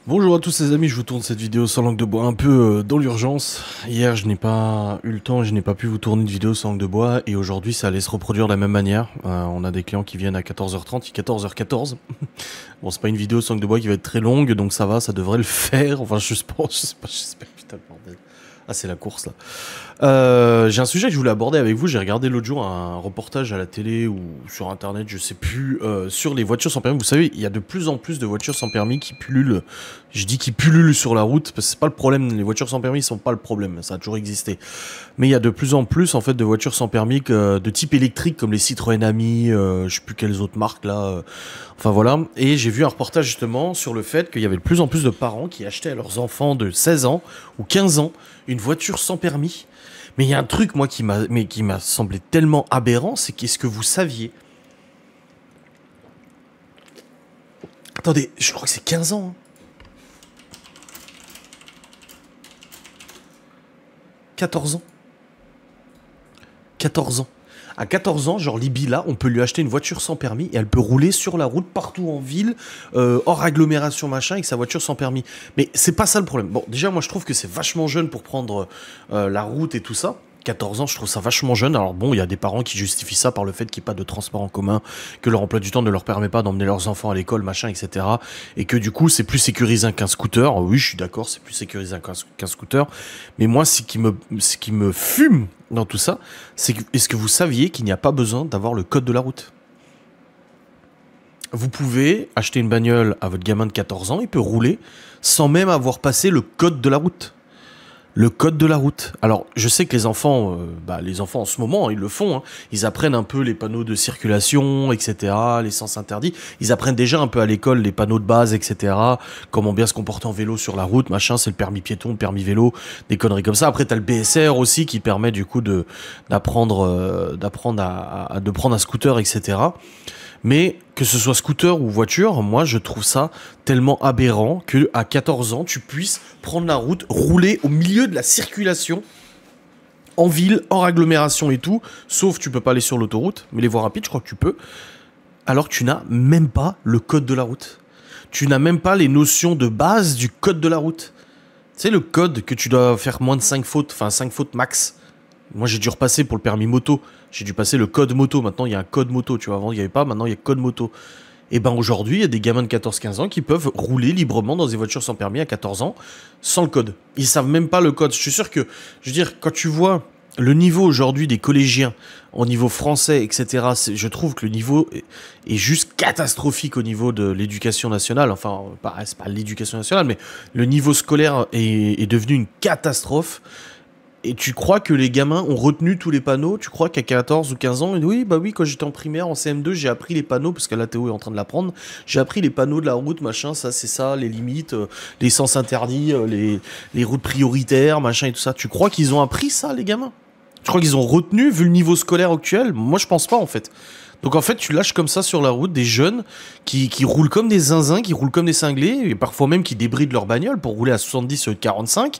Bonjour à tous les amis, je vous tourne cette vidéo sans langue de bois un peu dans l'urgence. Hier je n'ai pas eu le temps, je n'ai pas pu vous tourner une vidéo sans langue de bois et aujourd'hui ça allait se reproduire de la même manière. On a des clients qui viennent à 14h30, il est 14h14. Bon, c'est pas une vidéo sans langue de bois qui va être très longue donc ça va, ça devrait le faire. Enfin je pense, je sais pas, j'espère, putain le bordel. Ah, c'est la course là. J'ai un sujet que je voulais aborder avec vous. J'ai regardé l'autre jour un reportage à la télé ou sur internet, je sais plus, sur les voitures sans permis. Vous savez, il y a de plus en plus de voitures sans permis qui pullulent. Je dis qui pullulent sur la route parce que c'est pas le problème. Les voitures sans permis sont pas le problème. Ça a toujours existé. Mais il y a de plus en plus en fait de voitures sans permis de type électrique comme les Citroën Ami, je sais plus quelles autres marques là. Enfin voilà. Et j'ai vu un reportage justement sur le fait qu'il y avait de plus en plus de parents qui achetaient à leurs enfants de 16 ans ou 15 ans une voiture sans permis. Mais il y a un truc, moi, qui m'a semblé tellement aberrant, c'est qu'est-ce que vous saviez? Attendez, je crois que c'est 15 ans. Hein. 14 ans. 14 ans. À 14 ans, genre Libye, là, on peut lui acheter une voiture sans permis et elle peut rouler sur la route partout en ville, hors agglomération machin, avec sa voiture sans permis. Mais c'est pas ça le problème. Bon, déjà, moi je trouve que c'est vachement jeune pour prendre la route et tout ça. 14 ans, je trouve ça vachement jeune. Alors bon, il y a des parents qui justifient ça par le fait qu'il n'y ait pas de transport en commun, que leur emploi du temps ne leur permet pas d'emmener leurs enfants à l'école, machin, etc. Et que du coup, c'est plus sécurisant qu'un scooter. Oui, je suis d'accord, c'est plus sécurisant qu'un scooter. Mais moi, ce qui me fume dans tout ça, c'est que, est-ce que vous saviez qu'il n'y a pas besoin d'avoir le code de la route? Vous pouvez acheter une bagnole à votre gamin de 14 ans, il peut rouler sans même avoir passé le code de la route. Le code de la route. Alors, je sais que les enfants en ce moment, hein, ils le font. Hein. Ils apprennent un peu les panneaux de circulation, etc., les sens interdits. Ils apprennent déjà un peu à l'école les panneaux de base, etc., comment bien se comporter en vélo sur la route, machin, c'est le permis piéton, le permis vélo, des conneries comme ça. Après, t'as le BSR aussi qui permet du coup de prendre un scooter, etc. Mais que ce soit scooter ou voiture, moi je trouve ça tellement aberrant que à 14 ans, tu puisses prendre la route, rouler au milieu de la circulation en ville, hors agglomération et tout, sauf tu peux pas aller sur l'autoroute, mais les voies rapides, je crois que tu peux, alors que tu n'as même pas le code de la route. Tu n'as même pas les notions de base du code de la route. C'est le code que tu dois faire moins de 5 fautes, enfin 5 fautes max. Moi, j'ai dû repasser pour le permis moto. J'ai dû passer le code moto. Maintenant, il y a un code moto. Tu vois, avant, il n'y avait pas. Maintenant, il y a code moto. Et ben aujourd'hui, il y a des gamins de 14-15 ans qui peuvent rouler librement dans des voitures sans permis à 14 ans, sans le code. Ils savent même pas le code. Je suis sûr que, je veux dire, quand tu vois le niveau aujourd'hui des collégiens, au niveau français, etc., je trouve que le niveau est juste catastrophique au niveau de l'éducation nationale. Enfin, c'est pas l'éducation nationale, mais le niveau scolaire est devenu une catastrophe. Et tu crois que les gamins ont retenu tous les panneaux? Tu crois qu'à 14 ou 15 ans, oui, bah oui, quand j'étais en primaire, en CM2, j'ai appris les panneaux, parce que la Théo est en train de l'apprendre, j'ai appris les panneaux de la route, machin, ça, c'est ça, les limites, les sens interdits, les routes prioritaires, machin et tout ça. Tu crois qu'ils ont appris ça, les gamins? Tu crois qu'ils ont retenu, vu le niveau scolaire actuel? Moi, je pense pas, en fait. Donc en fait, tu lâches comme ça sur la route des jeunes qui roulent comme des zinzins, qui roulent comme des cinglés, et parfois même qui débrident leur bagnole pour rouler à 70 ou 45,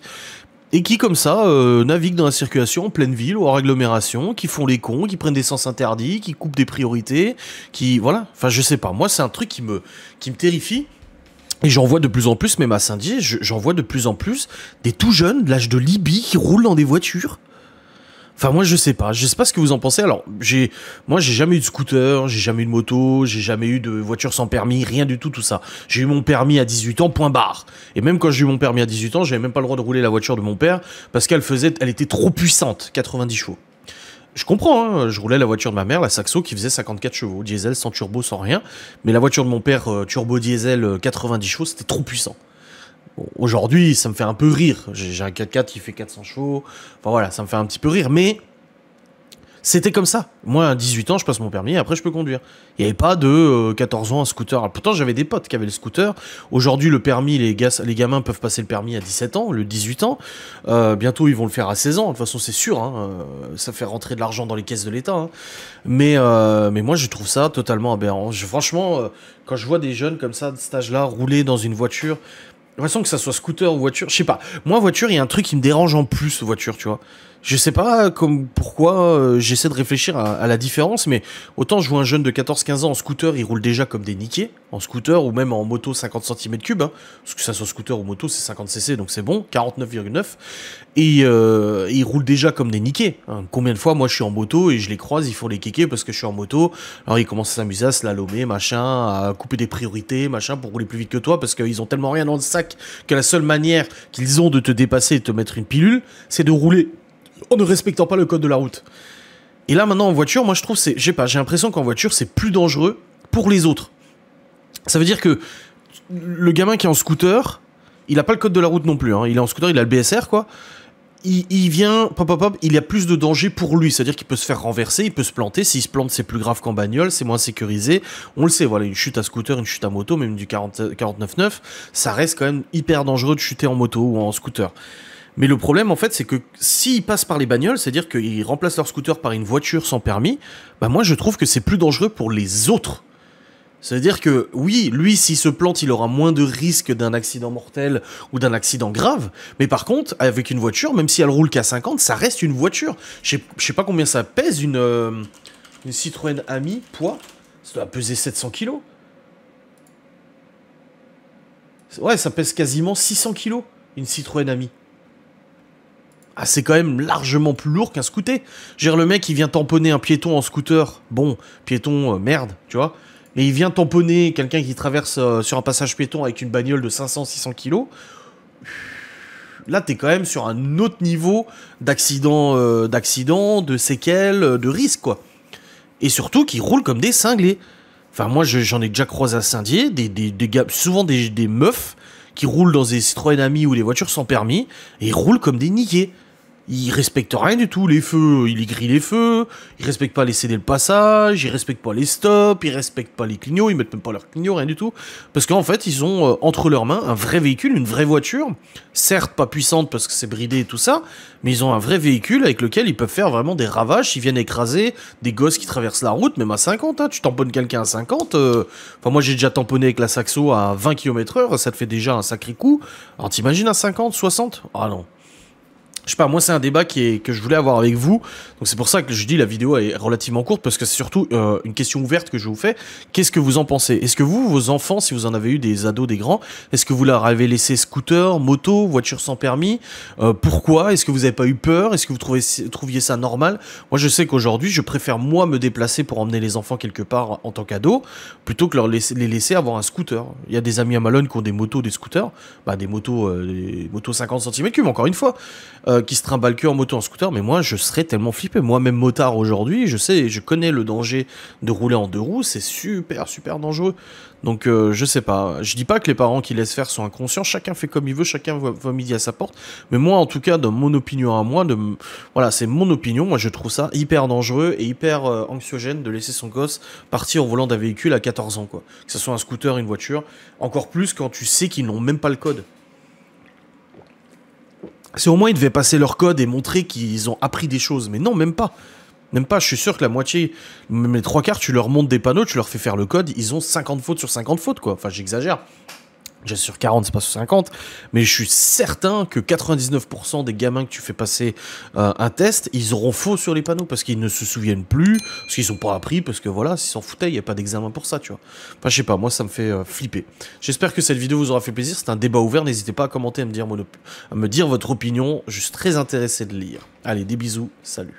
et qui, comme ça, naviguent dans la circulation en pleine ville ou hors agglomération, qui font les cons, qui prennent des sens interdits, qui coupent des priorités, qui... Voilà. Enfin, je sais pas. Moi, c'est un truc qui me terrifie. Et j'en vois de plus en plus, même à Saint-Dié, j'en vois de plus en plus des tout jeunes, de l'âge de Libye, qui roulent dans des voitures. Enfin, moi, je sais pas ce que vous en pensez. Alors, moi, j'ai jamais eu de scooter, j'ai jamais eu de moto, j'ai jamais eu de voiture sans permis, rien du tout, tout ça. J'ai eu mon permis à 18 ans, point barre. Et même quand j'ai eu mon permis à 18 ans, j'avais même pas le droit de rouler la voiture de mon père parce elle était trop puissante, 90 chevaux. Je comprends, hein, je roulais la voiture de ma mère, la Saxo, qui faisait 54 chevaux, diesel, sans turbo, sans rien. Mais la voiture de mon père, turbo diesel, 90 chevaux, c'était trop puissant. Bon, aujourd'hui, ça me fait un peu rire. J'ai un 4x4 qui fait 400 chevaux. Enfin voilà, ça me fait un petit peu rire. Mais c'était comme ça. Moi, à 18 ans, je passe mon permis et après, je peux conduire. Il n'y avait pas de 14 ans un scooter. Alors, pourtant, j'avais des potes qui avaient le scooter. Aujourd'hui, le permis, les gamins peuvent passer le permis à 17 ans, le 18 ans. Bientôt, ils vont le faire à 16 ans. De toute façon, c'est sûr. Hein, ça fait rentrer de l'argent dans les caisses de l'État. Hein. Mais moi, je trouve ça totalement aberrant. Franchement, quand je vois des jeunes comme ça, de cet âge-là, rouler dans une voiture... J'ai l'impression que ça soit scooter ou voiture, je sais pas. Moi, voiture, il y a un truc qui me dérange en plus, voiture, tu vois. Je sais pas pourquoi j'essaie de réfléchir à la différence, mais autant je vois un jeune de 14-15 ans en scooter, il roule déjà comme des niqués. en scooter ou même en moto 50 cm3, hein, parce que ça soit scooter ou moto, c'est 50 cc, donc c'est bon, 49,9. Et ils roulent déjà comme des niqués. Hein. Combien de fois, moi, je suis en moto et je les croise, ils font les kékés parce que je suis en moto. Alors, ils commencent à s'amuser à slalomer, machin, à couper des priorités, machin, pour rouler plus vite que toi, parce qu'ils ont tellement rien dans le sac que la seule manière qu'ils ont de te dépasser et de te mettre une pilule, c'est de rouler en ne respectant pas le code de la route. Et là, maintenant, en voiture, moi, je trouve, je sais pas, j'ai l'impression qu'en voiture, c'est plus dangereux pour les autres. Ça veut dire que le gamin qui est en scooter, il a pas le code de la route non plus, hein. Il est en scooter, il a le BSR, quoi. Il vient, il y a plus de danger pour lui, c'est-à-dire qu'il peut se faire renverser, il peut se planter, s'il se plante c'est plus grave qu'en bagnole, c'est moins sécurisé, on le sait, voilà, une chute à scooter, une chute à moto, même du 49.9, ça reste quand même hyper dangereux de chuter en moto ou en scooter. Mais le problème en fait c'est que s'ils passent par les bagnoles, c'est-à-dire qu'ils remplacent leur scooter par une voiture sans permis, bah moi je trouve que c'est plus dangereux pour les autres. C'est-à-dire que, oui, lui, s'il se plante, il aura moins de risque d'un accident mortel ou d'un accident grave. Mais par contre, avec une voiture, même si elle roule qu'à 50, ça reste une voiture. Je sais pas combien ça pèse, une Citroën Ami, poids. Ça doit peser 700 kilos. Ouais, ça pèse quasiment 600 kilos, une Citroën Ami. Ah, c'est quand même largement plus lourd qu'un scooter. Genre, le mec, il vient tamponner un piéton en scooter. Bon, piéton, merde, tu vois. Mais il vient tamponner quelqu'un qui traverse sur un passage piéton avec une bagnole de 500-600 kilos. Là, t'es quand même sur un autre niveau d'accident, de séquelles, de risque, quoi. Et surtout, qu'ils roulent comme des cinglés. Enfin, moi, j'en ai déjà croisé à Saint-Dié, des gars, souvent des meufs qui roulent dans des Citroën Ami ou des voitures sans permis, et ils roulent comme des niqués. Ils respectent rien du tout, les feux, ils grillent les feux, ils respectent pas les céder le passage, ils respectent pas les stops, ils respectent pas les clignots, ils mettent même pas leurs clignots, rien du tout. Parce qu'en fait, ils ont entre leurs mains un vrai véhicule, une vraie voiture, certes pas puissante parce que c'est bridé et tout ça, mais ils ont un vrai véhicule avec lequel ils peuvent faire vraiment des ravages, ils viennent écraser des gosses qui traversent la route, même à 50, hein, tu tamponnes quelqu'un à 50, enfin moi j'ai déjà tamponné avec la Saxo à 20 km/h, ça te fait déjà un sacré coup, alors t'imagines à 50, 60 ? Ah non. Je sais pas, moi c'est un débat que je voulais avoir avec vous, donc c'est pour ça que je dis la vidéo est relativement courte, parce que c'est surtout une question ouverte que je vous fais. Qu'est-ce que vous en pensez? Est-ce que vous, vos enfants, si vous en avez eu des ados, des grands, est-ce que vous leur avez laissé scooter, moto, voiture sans permis? Pourquoi? Est-ce que vous avez pas eu peur? Est-ce que vous trouviez ça normal? Moi je sais qu'aujourd'hui je préfère moi me déplacer pour emmener les enfants quelque part en tant qu'ado, plutôt que les laisser avoir un scooter. Il y a des amis à Malone qui ont des motos, des scooters, bah des motos 50 cm3, encore une fois, qui se trimballent que en moto, en scooter, mais moi je serais tellement flippé. Moi-même motard aujourd'hui, je connais le danger de rouler en deux roues, c'est super dangereux. Donc je sais pas, je dis pas que les parents qui laissent faire sont inconscients, chacun fait comme il veut, chacun va midi à sa porte, mais moi en tout cas, dans mon opinion à moi, voilà, c'est mon opinion, moi je trouve ça hyper dangereux et hyper anxiogène de laisser son gosse partir au volant d'un véhicule à 14 ans, quoi. Que ce soit un scooter, une voiture, encore plus quand tu sais qu'ils n'ont même pas le code. C'est au moins ils devaient passer leur code et montrer qu'ils ont appris des choses. Mais non, même pas. Même pas, je suis sûr que la moitié, même les trois quarts, tu leur montres des panneaux, tu leur fais faire le code, ils ont 50 fautes sur 50 fautes, quoi. Enfin, j'exagère. Déjà sur 40, c'est pas sur 50. Mais je suis certain que 99% des gamins que tu fais passer un test, ils auront faux sur les panneaux parce qu'ils ne se souviennent plus, parce qu'ils sont pas appris, parce que voilà, s'ils s'en foutaient, il n'y a pas d'examen pour ça, tu vois. Enfin, je sais pas, moi ça me fait flipper. J'espère que cette vidéo vous aura fait plaisir, c'est un débat ouvert, n'hésitez pas à commenter, à me dire votre opinion, je suis très intéressé de lire. Allez, des bisous, salut.